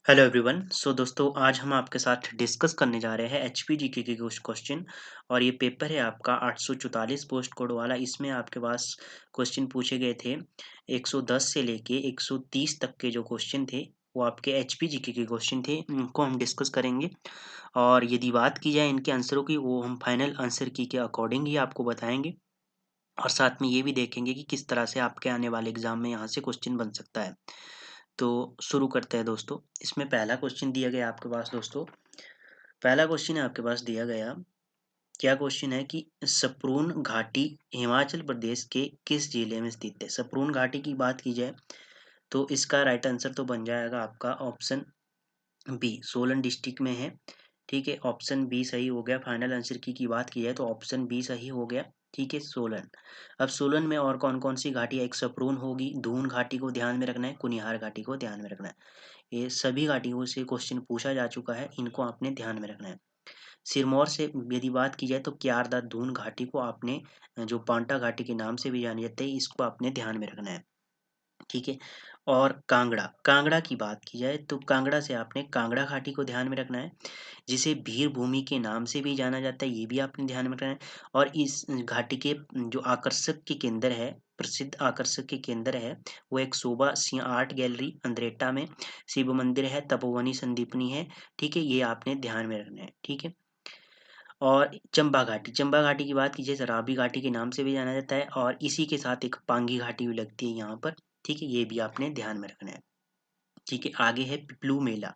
Hello everyone. दोस्तों आज हम आपके साथ डिस्कस करने जा रहे हैं एचपीजीके के कुछ क्वेश्चन। और ये पेपर है आपका 844 पोस्ट कोड वाला। इसमें आपके पास क्वेश्चन पूछे गए थे 110 से लेके 130 तक के जो क्वेश्चन थे वो आपके एचपीजीके के क्वेश्चन थे। इनको हम डिस्कस करेंगे और यदि बात की जाए इनके आंसरों की वो हम फाइनल आंसर की के अकॉर्डिंग ही आपको बताएंगे। और साथ में ये भी देखेंगे कि किस तरह से आपके आने वाले एग्जाम में यहाँ से क्वेश्चन बन सकता है। तो शुरू करते हैं दोस्तों। इसमें पहला क्वेश्चन दिया गया आपके पास दोस्तों। पहला क्वेश्चन है आपके पास दिया गया। क्या क्वेश्चन है कि सप्रून घाटी हिमाचल प्रदेश के किस जिले में स्थित है। सप्रून घाटी की बात की जाए तो इसका राइट आंसर तो बन जाएगा आपका ऑप्शन बी, सोलन डिस्ट्रिक्ट में है। ठीक है, ऑप्शन बी सही हो गया। फाइनल आंसर की बात की जाए तो ऑप्शन बी सही हो गया। ठीक है, सोलन। अब सोलन में और कौन कौन सी घाटी है? एक सप्रून होगी, दून घाटी को ध्यान में रखना है, कुनिहार घाटी को ध्यान में रखना है। ये सभी घाटियों से क्वेश्चन पूछा जा चुका है, इनको आपने ध्यान में रखना है। सिरमौर से यदि बात की जाए तो क्यारदा दून घाटी को आपने, जो पांटा घाटी के नाम से भी जानी जाती है, इसको आपने ध्यान में रखना है। ठीक है। और कांगड़ा, कांगड़ा की बात की जाए तो कांगड़ा से आपने कांगड़ा घाटी को ध्यान में रखना है, जिसे भीर भूमि के नाम से भी जाना जाता है, ये भी आपने ध्यान में रखना है। और इस घाटी के जो आकर्षक के केंद्र है, प्रसिद्ध आकर्षक के केंद्र है, वो एक शोभा सिंह आर्ट गैलरी अंद्रेटा में, शिव मंदिर है, तपोवनी संदीपनी है। ठीक है, ये आपने ध्यान में रखना है। ठीक है। और चंबा घाटी, चंबा घाटी की बात कीजिए राबी घाटी के नाम से भी जाना जाता है, और इसी के साथ एक पांगी घाटी भी लगती है यहाँ पर। ठीक है, ये भी आपने ध्यान में रखना है। ठीक है, आगे है पिपलू मेला।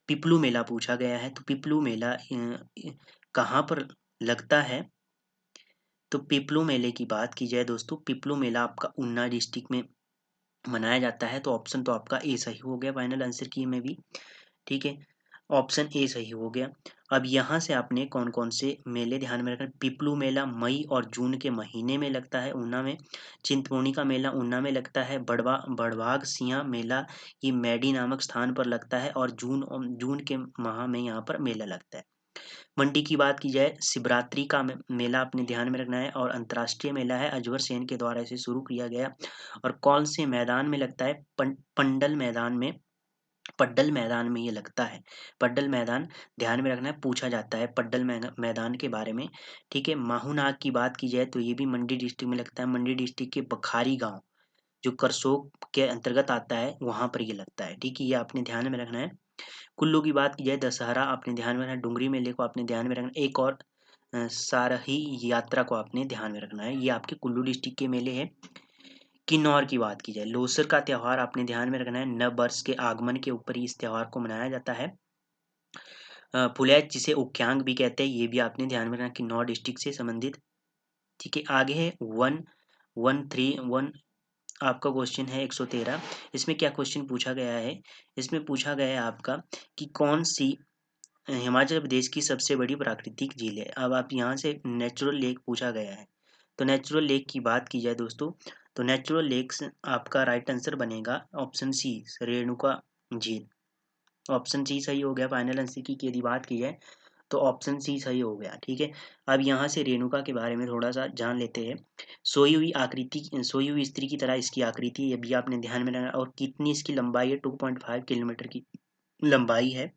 पिपलू मेला पूछा गया है, तो पिपलू मेला कहाँ पर लगता है? तो पिपलू मेले की बात की जाए दोस्तों, पिपलू मेला आपका ऊना डिस्ट्रिक्ट में मनाया जाता है। तो ऑप्शन तो आपका ए सही हो गया फाइनल आंसर की में भी। ठीक है, ऑप्शन ए सही हो गया। अब यहाँ से आपने कौन कौन से मेले ध्यान में रखना। पिपलू मेला मई और जून के महीने में लगता है ऊना में। चिंतपूर्णी का मेला ऊना में लगता है। बड़वाग सिंहा मेला ये मैडी नामक स्थान पर लगता है, और जून के माह में यहाँ पर मेला लगता है। मंडी की बात की जाए, शिवरात्रि का मेला अपने ध्यान में रखना है, और अंतर्राष्ट्रीय मेला है, अजवर सेन के द्वारा इसे शुरू किया गया। और कौन से मैदान में लगता है? पंडल मैदान में, पड्डल मैदान में ये लगता है। पड्डल मैदान ध्यान में रखना है, पूछा जाता है पड्डल मैदान के बारे में। ठीक है। माहूनाग की बात की जाए तो ये भी मंडी डिस्ट्रिक्ट में लगता है। मंडी डिस्ट्रिक्ट के बखारी गांव, जो करसोग के अंतर्गत आता है, वहां पर ये लगता है। ठीक है, ये आपने ध्यान में रखना है। कुल्लू की बात की जाए, दशहरा आपने ध्यान में रखना है। डुंगरी मेले को आपने ध्यान में रखना है। एक और सारही यात्रा को आपने ध्यान में रखना है। ये आपके कुल्लू डिस्ट्रिक्ट के मेले हैं। किन्नौर की बात की जाए, लोसर का त्योहार आपने ध्यान में रखना है। नव वर्ष के आगमन के ऊपर ही इस त्योहार को मनाया जाता है। फुलैच, जिसे उक्यांग भी कहते हैं, ये भी आपने ध्यान में रखना, किन्नौर डिस्ट्रिक्ट से संबंधित। ठीक है, आगे है 1131। आपका क्वेश्चन है 113। इसमें क्या क्वेश्चन पूछा गया है? इसमें पूछा गया है आपका कि कौन सी हिमाचल प्रदेश की सबसे बड़ी प्राकृतिक झील है। अब आप यहाँ से नेचुरल लेक पूछा गया है, तो नेचुरल लेक की बात की जाए दोस्तों, तो नेचुरल लेक्स आपका राइट आंसर बनेगा ऑप्शन सी, रेणुका झील। ऑप्शन सी सही हो गया फाइनल आंसर की यदि बात की जाए तो ऑप्शन सी सही हो गया। ठीक है। अब यहाँ से रेणुका के बारे में थोड़ा सा जान लेते हैं। सोई हुई आकृति, सोई हुई स्त्री की तरह इसकी आकृति, ये भी आपने ध्यान में रखना। और कितनी इसकी लंबाई है? 2.5 किलोमीटर की लंबाई है।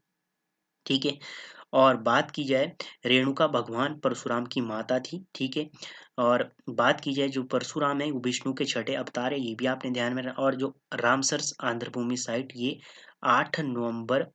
ठीक है। और बात की जाए, रेणुका भगवान परशुराम की माता थी। ठीक है। और बात की जाए, जो परशुराम है वो विष्णु के छठे अवतार है, ये भी आपने ध्यान में रखना। और जो रामसर आंध्र भूमि साइट, ये 8 नवंबर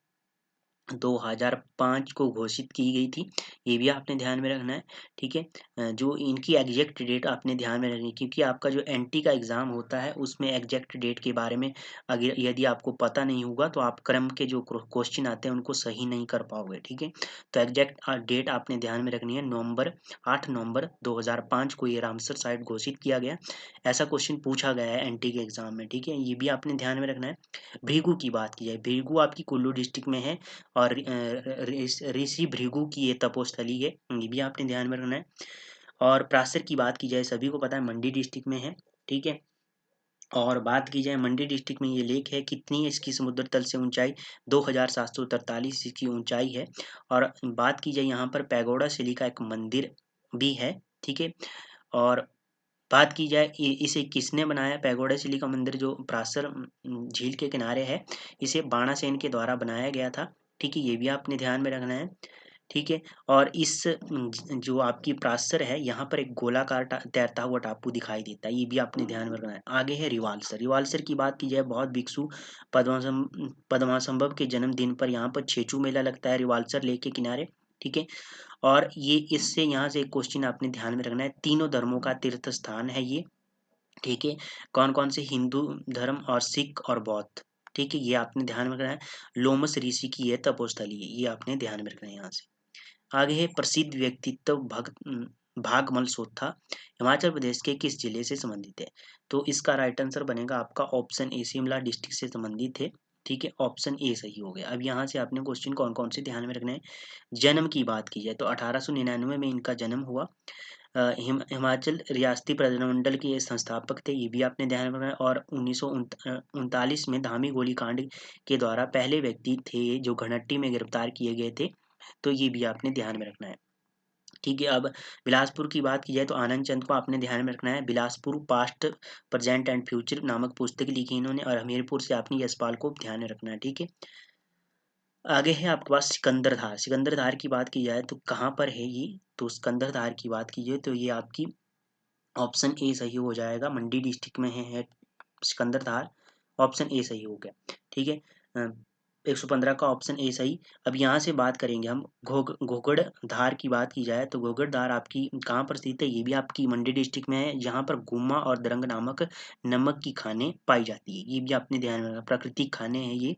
2005 को घोषित की गई थी, ये भी आपने ध्यान में रखना है। ठीक है। जो इनकी एग्जैक्ट डेट आपने ध्यान में रखनी है, क्योंकि आपका जो एनटी का एग्जाम होता है उसमें एग्जैक्ट डेट के बारे में अगर यदि आपको पता नहीं होगा तो आप क्रम के जो क्वेश्चन आते हैं उनको सही नहीं कर पाओगे। ठीक है, तो एग्जैक्ट डेट आपने ध्यान में रखनी है। 8 नवंबर 2005 को ये रामसर साइट घोषित किया गया। ऐसा क्वेश्चन पूछा गया है एनटी के एग्जाम में। ठीक है, ये भी आपने ध्यान में रखना है। भृगु की बात की जाए, भृगु आपकी कुल्लू डिस्ट्रिक्ट में है, और ऋषि भृगु की ये तपोस्थली है, ये भी आपने ध्यान में रखना है। और प्रासर की बात की जाए, सभी को पता है मंडी डिस्ट्रिक्ट में है। ठीक है। और बात की जाए मंडी डिस्ट्रिक्ट में ये लेक है, कितनी है इसकी समुद्र तल से ऊंचाई? 2743 इसकी ऊंचाई है। और बात की जाए यहाँ पर पैगोडा शिली का एक मंदिर भी है। ठीक है। और बात की जाए इसे किसने बनाया, पैगोडा शिली का मंदिर जो पराशर झील के किनारे है, इसे बाणासेन के द्वारा बनाया गया था। ठीक है, ये भी आपने ध्यान में रखना है। ठीक है, और इस जो आपकी पराशर है, यहाँ पर एक गोलाकार तैरता हुआ टापू दिखाई देता है, ये भी आपने ध्यान में रखना है। आगे है रिवाल्सर। रिवाल्सर की बात की जाए, बहुत भिक्षु पद्मासंभव के जन्मदिन पर यहाँ पर छेचू मेला लगता है रिवाल्सर लेक के किनारे। ठीक है, और ये इससे यहाँ से एक क्वेश्चन आपने ध्यान में रखना है, तीनों धर्मों का तीर्थ स्थान है ये। ठीक है, कौन कौन से, हिंदू धर्म और सिख और बौद्ध। ठीक है, ये आपने ध्यान में रखना है। लोमस ऋषि की यह तपोस्थली है, ये आपने ध्यान में रखना है। यहाँ से आगे है प्रसिद्ध व्यक्तित्व भागमल सोथा हिमाचल प्रदेश के किस जिले से संबंधित है। तो इसका राइट आंसर बनेगा आपका ऑप्शन ए, शिमला डिस्ट्रिक्ट से संबंधित है। ठीक है, ऑप्शन ए सही हो गया। अब यहाँ से आपने क्वेश्चन कौन कौन से ध्यान में रखना है। जन्म की बात की जाए तो 1899 में इनका जन्म हुआ। हिमाचल रियासती प्रतिनिधिमंडल के ये संस्थापक थे, ये भी आपने ध्यान में रखना है। और 1939 में धामी गोलीकांड के द्वारा पहले व्यक्ति थे जो घनट्टी में गिरफ्तार किए गए थे, तो ये भी आपने ध्यान में रखना है। ठीक है, अब बिलासपुर की बात की जाए तो आनंद चंद को आपने ध्यान में रखना है। Bilaspur past present and future नामक पुस्तक लिखी इन्होंने। और हमीरपुर से आपने यशपाल को ध्यान में रखना है। ठीक है, आगे है आपके पास सिकंदरधार। सिकंदरधार की बात की जाए तो कहाँ पर है ये, तो सिकंदरधार की बात की जाए तो ये आपकी ऑप्शन ए सही हो जाएगा, मंडी डिस्ट्रिक्ट में है सिकंदरधार। ऑप्शन ए सही हो गया। ठीक है, 115 का ऑप्शन ए सही। अब यहाँ से बात करेंगे हम घोगड़ धार की बात की जाए तो घोगड़ धार आपकी कहाँ पर स्थित है, ये भी आपकी मंडी डिस्ट्रिक्ट में है, जहाँ पर गुम्मा और दरंग नामक नमक की खाने पाई जाती है, ये भी आपने ध्यान में रखना, प्राकृतिक खाने हैं ये।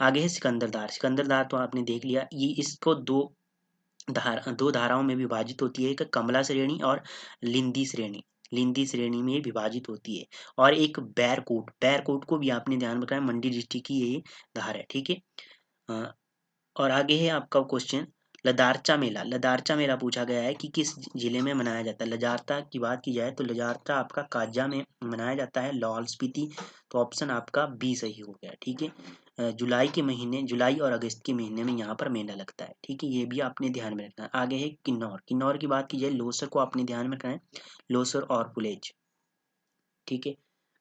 आगे है सिकंदरधार। सिकंदरधार तो आपने देख लिया, ये इसको दो धाराओं में विभाजित होती है, एक कमला श्रेणी और लिंदी श्रेणी। लिंदी श्रेणी में विभाजित होती है। और एक बैरकोट, बैरकोट को भी आपने ध्यान में रखना है, मंडी डिस्ट्रिक्ट की ये धार है। ठीक है, अ, और आगे है आपका क्वेश्चन लदारचा मेला। लदारचा मेला पूछा गया है कि किस जिले में मनाया जाता है। लजारता की बात की जाए तो लजारता आपका काजा में मनाया जाता है, लाहौल स्पीति। तो ऑप्शन आपका बी सही हो गया। ठीक है, जुलाई के महीने, जुलाई और अगस्त के महीने में यहाँ पर मेला लगता है। ठीक है, ये भी आपने ध्यान में रखना है। आगे है किन्नौर। किन्नौर की बात की जाए, लोसर को आपने ध्यान में रखना है, लोसर और फुलेज। ठीक है,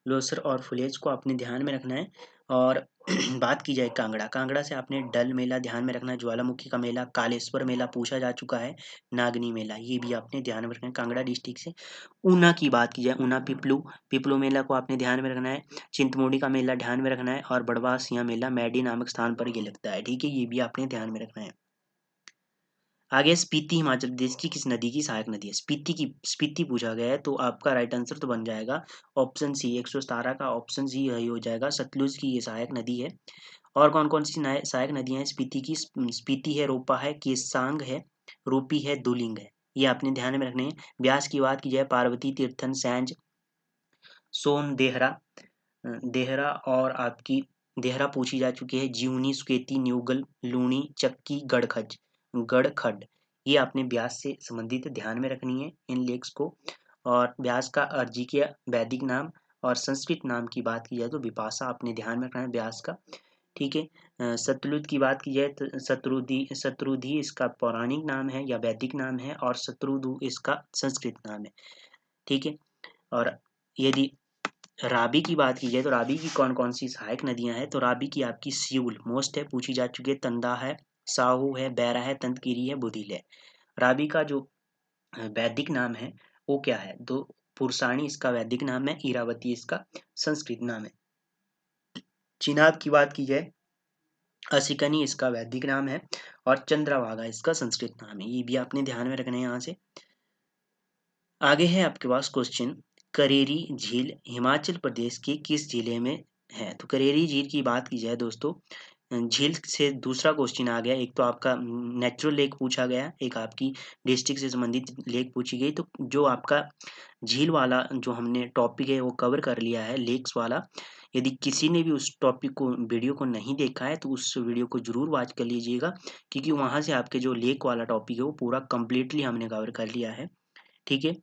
लोसर और फुलेज को आपने ध्यान में रखना है। और बात की जाए कांगड़ा। कांगड़ा से आपने डल मेला ध्यान में रखना है, ज्वालामुखी का मेला, कालेश्वर मेला पूछा जा चुका है, नागनी मेला, ये भी आपने ध्यान में रखना है कांगड़ा डिस्ट्रिक्ट से। ऊना की बात की जाए, ऊना पिपलू, पिपलू मेला को आपने ध्यान में रखना है। चिंतमोड़ी का मेला ध्यान में रखना है। और बड़वा सिया मेला मैडी नामक स्थान पर ये लगता है। ठीक है, ये भी आपने ध्यान में रखना है। आगे स्पीति हिमाचल प्रदेश की किस नदी की सहायक नदी है। स्पीति पूछा गया है, तो आपका राइट आंसर तो बन जाएगा ऑप्शन सी, 117 का ऑप्शन सी यही हो जाएगा, सतलुज की ये सहायक नदी है। और कौन कौन सी सहायक नदियां हैं स्पीति की, स्पीति है, रोपा है, केसांग है, रूपी है, दुलिंग है, ये आपने ध्यान में रखने हैं। ब्यास की बात की जाए, पार्वती, तीर्थन, सैंज, सोन, देहरा, देहरा और आपकी देहरा पूछी जा चुकी है, जीवनी, सुकेती, न्यूगल, लूणी, चक्की, गड़खज, गड़खड, ये आपने ब्यास से संबंधित ध्यान में रखनी है इन लेक्स को। और ब्यास का अर्जिकीय वैदिक नाम और संस्कृत नाम की बात की जाए तो विपाशा आपने ध्यान में रखना है ब्यास का। ठीक है, सतलुज की बात की जाए तो शत्रुधि इसका पौराणिक नाम है या वैदिक नाम है, और शत्रुधु इसका संस्कृत नाम है। ठीक है, और यदि राबी की बात की जाए तो राबी की कौन कौन सी सहायक नदियां हैं, तो राबी की आपकी सियूल मोस्ट है, पूछी जा चुकी है, तंदा है, साहू है, बैरा है, तंतकीरी है, बुधिल है। राबी का जो वैदिक नाम है वो क्या है, दो पुरुषाणी इसका वैदिक नाम है, इरावती इसका संस्कृत नाम है। चिनाब की बात की जाए, असिकनी इसका वैदिक नाम है, और चंद्रभागा इसका संस्कृत नाम है, ये भी आपने ध्यान में रखना है। यहाँ से आगे है आपके पास क्वेश्चन, करेरी झील हिमाचल प्रदेश के किस जिले में है। तो करेरी झील की बात की जाए दोस्तों, झील से दूसरा क्वेश्चन आ गया, एक तो आपका नेचुरल लेक पूछा गया, एक आपकी डिस्ट्रिक्ट से संबंधित लेक पूछी गई। तो जो आपका झील वाला जो हमने टॉपिक है वो कवर कर लिया है, लेक्स वाला। यदि किसी ने भी उस टॉपिक को, वीडियो को नहीं देखा है, तो उस वीडियो को जरूर वॉच कर लीजिएगा, क्योंकि वहाँ से आपके जो लेक वाला टॉपिक है वो पूरा कंप्लीटली हमने कवर कर लिया है। ठीक है,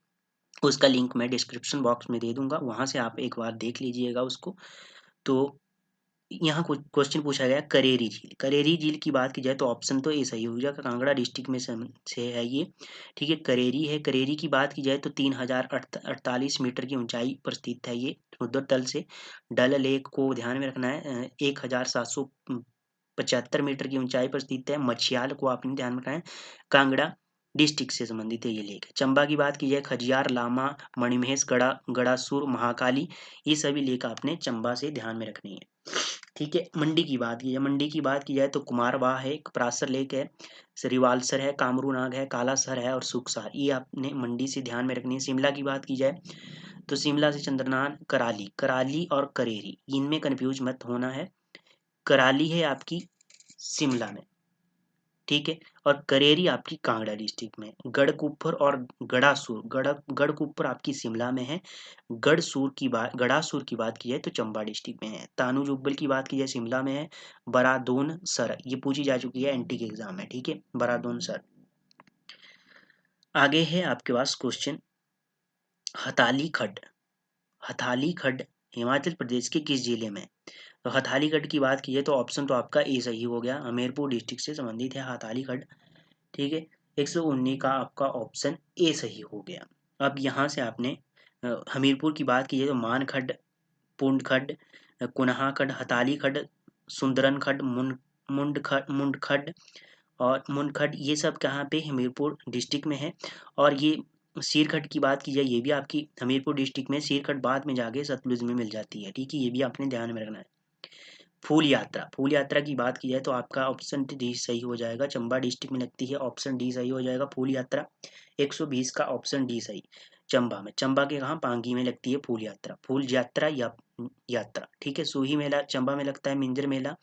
उसका लिंक मैं डिस्क्रिप्शन बॉक्स में दे दूंगा, वहां से आप एक बार देख लीजिएगा उसको। तो यहाँ कुछ क्वेश्चन पूछा गया करेरी झील। करेरी झील की बात की जाए तो ऑप्शन तो ए सही हो जाएगा, कांगड़ा डिस्ट्रिक्ट में से है ये। ठीक है, करेरी है। करेरी की बात की जाए तो 3048 मीटर की ऊंचाई पर स्थित है ये समुद्र तल से। डल लेक को ध्यान में रखना है, 1775 मीटर की ऊंचाई पर स्थित है। मछियाल को आपने ध्यान में रखना है, कांगड़ा डिस्ट्रिक्ट से संबंधित है ये लेक। चंबा की बात की जाए खजियार, लामा, मणिमहेश, गड़ासुर, महाकाली, ये सभी लेक आपने चंबा से ध्यान में रखनी है। ठीक है, मंडी की बात की जाए, मंडी की बात की जाए तो कुमारवाह है, परासर लेक है, रिवालसर है, कामरूनाग है, कालासर है और सुखसार, ये आपने मंडी से ध्यान में रखनी है। शिमला की बात की जाए तो शिमला से चंद्रनाथ, कराली, कराली और करेरी, इनमें कंफ्यूज मत होना है। कराली है आपकी शिमला में, ठीक है, और करेरी आपकी कांगड़ा डिस्ट्रिक्ट में। गढ़कुप्पर और गड़ासूर, गढ़कुप्पर आपकी शिमला में है। गड़ासूर की बात की जाए तो चंबा डिस्ट्रिक्ट में है। तानू जुब्बल की बात की जाए शिमला में है। बरादोन सर, ये पूछी जा चुकी है एनटी के एग्जाम में, ठीक है, बरादोन सर। आगे है आपके पास क्वेश्चन, हथाली खड्ड। हथाली खड्ड हिमाचल प्रदेश के किस जिले में? तो हथाली खड्ड की बात की जाए तो ऑप्शन तो आपका ए सही हो गया, हमीरपुर डिस्ट्रिक्ट से संबंधित है हथाली खड्ड। ठीक है, 119 का आपका ऑप्शन ए सही हो गया। अब यहाँ से आपने हमीरपुर की बात की जाए तो मानखड्ड, पुंडखड्ड, कुन्हा खड्ड, हथाली खड्ड, सुंदरन खड्ड, मुंडखड्ड और मुनखड्ड, ये सब कहाँ पे हमीरपुर डिस्ट्रिक्ट में है। और ये सीरखड्ड की बात की जाए, ये भी आपकी हमीरपुर डिस्ट्रिक्ट में। सीरखड्ड बाद में जाके सतलुज में मिल जाती है, ठीक है, ये भी आपने ध्यान में रखना है। फूल यात्रा, फूल यात्रा की बात की जाए तो आपका ऑप्शन डी सही हो जाएगा, चंबा डिस्ट्रिक्ट में लगती है, ऑप्शन डी सही हो जाएगा फूल यात्रा। 120 का ऑप्शन डी सही। चंबा में, चंबा के कहाँ, पांगी में लगती है फूल यात्रा, फूल यात्रा या यात्रा। ठीक है, सूही मेला चंबा में लगता है, मिंजर मेला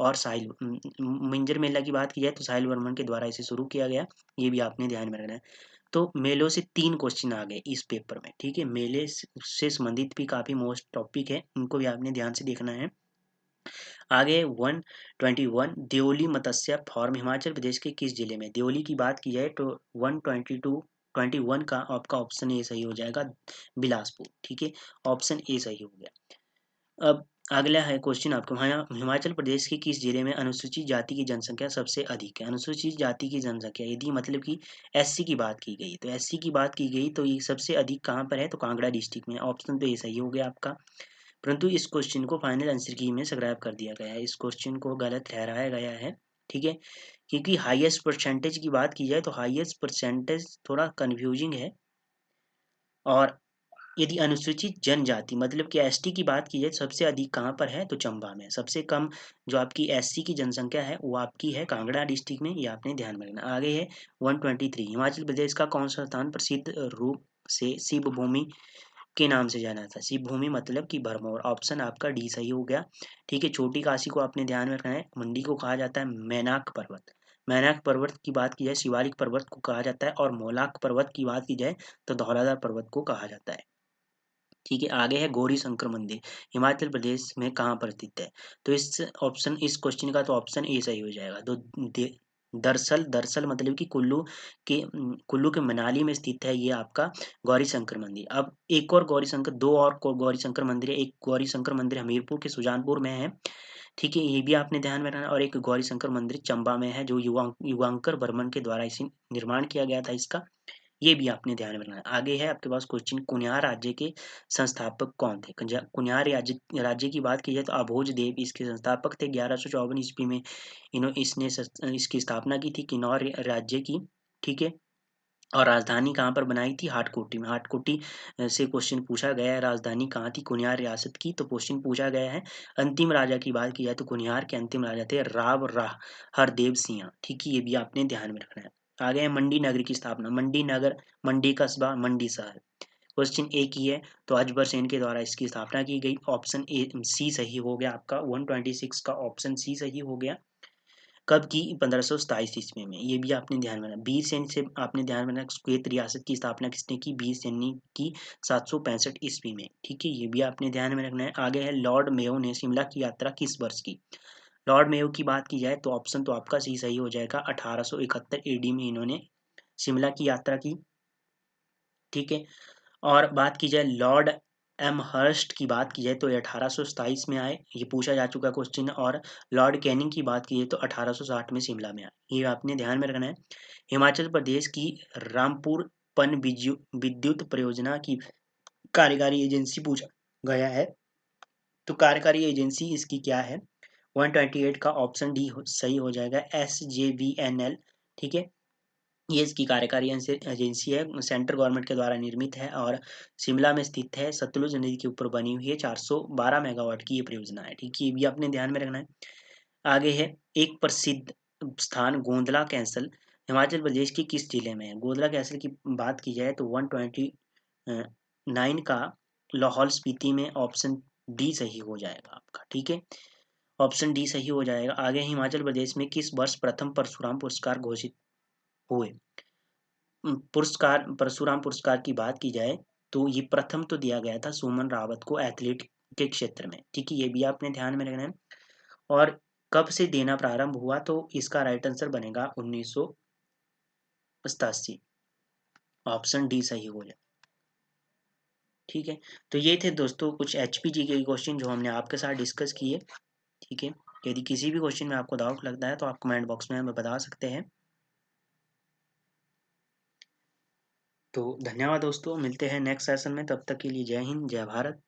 और मिंजर मेला की बात की जाए तो साहिल वर्मन के द्वारा इसे शुरू किया गया, ये भी आपने ध्यान में रखना है। तो मेलों से 3 क्वेश्चन आ गए इस पेपर में, ठीक है, मेले से संबंधित भी काफी मोस्ट टॉपिक है, उनको भी आपने ध्यान से देखना है। आगे 121, देओली मत्स्य फार्म हिमाचल प्रदेश के किस जिले में? देओली की बात की जाए तो 121 का आपका ऑप्शन ए सही हो जाएगा, बिलासपुर। ठीक है, ऑप्शन ए सही हो गया। अब अगला है क्वेश्चन आपको, हिमाचल प्रदेश के किस जिले में अनुसूचित जाति की जनसंख्या सबसे अधिक है? अनुसूचित जाति की जनसंख्या यदि मतलब कि एससी की बात की गई, तो एससी की बात की गई तो ये सबसे अधिक कहाँ पर है? तो कांगड़ा डिस्ट्रिक्ट में, ऑप्शन तो ये सही हो गया आपका। परंतु इस क्वेश्चन को फाइनल आंसर की में स्क्रैप कर दिया गया है, इस क्वेश्चन को गलत ठहराया गया है। ठीक है, क्योंकि हाईएस्ट परसेंटेज की बात की जाए तो हाईएस्ट परसेंटेज थोड़ा कंफ्यूजिंग है। और यदि अनुसूचित जनजाति मतलब कि एसटी की बात की जाए सबसे अधिक कहाँ पर है? तो चंबा में। सबसे कम जो आपकी एससी की जनसंख्या है वो आपकी है कांगड़ा डिस्ट्रिक्ट में, ये आपने ध्यान में रखना। आगे है 123, हिमाचल प्रदेश का कौन सा स्थान प्रसिद्ध रूप से शिव भूमि के नाम से जाना था? शिव भूमि मतलब कि भरमौर, ऑप्शन आपका डी सही हो गया। ठीक है, छोटी काशी को आपने ध्यान में रखना है, मंडी को कहा जाता है मैनाक पर्वत। मैनाक पर्वत की बात की जाए शिवालिक पर्वत को कहा जाता है, और मोलाक पर्वत की बात की जाए तो धौलाधार पर्वत को कहा जाता है। ठीक है, आगे है गौरी शंकर मंदिर हिमाचल प्रदेश में कहाँ पर स्थित है? तो इस क्वेश्चन का तो ऑप्शन ए सही हो जाएगा। तो दरअसल दरअसल मतलब कि कुल्लू के मनाली में स्थित है ये आपका गौरी शंकर मंदिर। अब एक और गौरी शंकर, दो और गौरी शंकर मंदिर है, एक गौरी शंकर मंदिर हमीरपुर के सुजानपुर में है, ठीक है, ये भी आपने ध्यान में रखना। और एक गौरी शंकर मंदिर चंबा में है, जो युगांकर बर्मन के द्वारा इसे निर्माण किया गया था इसका, ये भी आपने ध्यान में रखना है। आगे है आपके पास क्वेश्चन, कुनियार राज्य के संस्थापक कौन थे? कुनियार राज्य की बात की जाए तो अभोज देव इसके संस्थापक थे। 1154 ईस्वी में इसने इसकी स्थापना की थी, किन्नौर राज्य की। ठीक है, और राजधानी कहाँ पर बनाई थी? हाटकोटी में। हाटकोटी से क्वेश्चन पूछा गया है, राजधानी कहाँ थी कुनियार रियासत की? तो क्वेश्चन पूछा गया है। अंतिम राजा की बात की जाए तो कुनियार के अंतिम राजा थे राव राह हरदेव सिंह। ठीक है, ये भी आपने ध्यान में रखना है। आगे है मंडी नगर की स्थापना। मंडी नगर, मंडी कस्बा, मंडी शहर, क्वेश्चन एक ही है, तो अजबर सेन के द्वारा इसकी स्थापना की गई, ऑप्शन ए सी सही हो गया आपका। 126 का ऑप्शन सी सही हो गया। कब की? 1527 ईस्वी में, ये भी आपने ध्यान में रखना। बीर सैनी से आपने ध्यान में रखना, कुवैत रियासत की स्थापना किसने की? बीर सैनी की 765 ईस्वी में। ठीक है, ये भी आपने ध्यान में रखना है। आगे है लॉर्ड मेयो ने शिमला की यात्रा किस वर्ष की? लॉर्ड मेयो की बात की जाए तो ऑप्शन तो आपका सी सही हो जाएगा, 1871 एडी में इन्होंने शिमला की यात्रा की। ठीक है, और बात की जाए लॉर्ड एमहर्स्ट की बात की जाए तो ये 1827 में आए, ये पूछा जा चुका क्वेश्चन है। और लॉर्ड कैनिंग की बात की जाए तो 1860 में शिमला में आए, ये आपने ध्यान में रखना है। हिमाचल प्रदेश की रामपुर पन विद्युत परियोजना की कार्यकारी एजेंसी पूछा गया है, तो कार्यकारी एजेंसी इसकी क्या है? 128 का ऑप्शन डी सही हो जाएगा, SJVNL। ठीक है, ये इसकी कार्यकारी एजेंसी है, सेंट्रल गवर्नमेंट के द्वारा निर्मित है और शिमला में स्थित है, सतलुज नदी के ऊपर बनी हुई है, 412 मेगावाट की ये परियोजना है। ठीक है, ये भी आपने ध्यान में रखना है। आगे है एक प्रसिद्ध स्थान गोंदला कैसल, हिमाचल प्रदेश के किस जिले में है? गोंदला कैसल की बात की जाए तो 129 का लाहौल स्पीति में, ऑप्शन डी सही हो जाएगा आपका। ठीक है, ऑप्शन डी सही हो जाएगा। आगे हिमाचल प्रदेश में किस वर्ष प्रथम परशुराम पुरस्कार घोषित हुए? पुरस्कार, परशुराम पुरस्कार की बात की जाए तो ये प्रथम तो दिया गया था सुमन रावत को एथलीट के क्षेत्र में। ठीक है, ये भी आपने ध्यान में रखना है। और कब से देना प्रारंभ हुआ? तो इसका राइट आंसर बनेगा 1987, ऑप्शन डी सही हो जाए। ठीक है, तो ये थे दोस्तों कुछ HPG के क्वेश्चन जो हमने आपके साथ डिस्कस किए। ठीक है, यदि किसी भी क्वेश्चन में आपको डाउट लगता है तो आप कमेंट बॉक्स में हमें बता सकते हैं। तो धन्यवाद दोस्तों, मिलते हैं नेक्स्ट सेशन में, तब तक के लिए जय हिंद, जय भारत।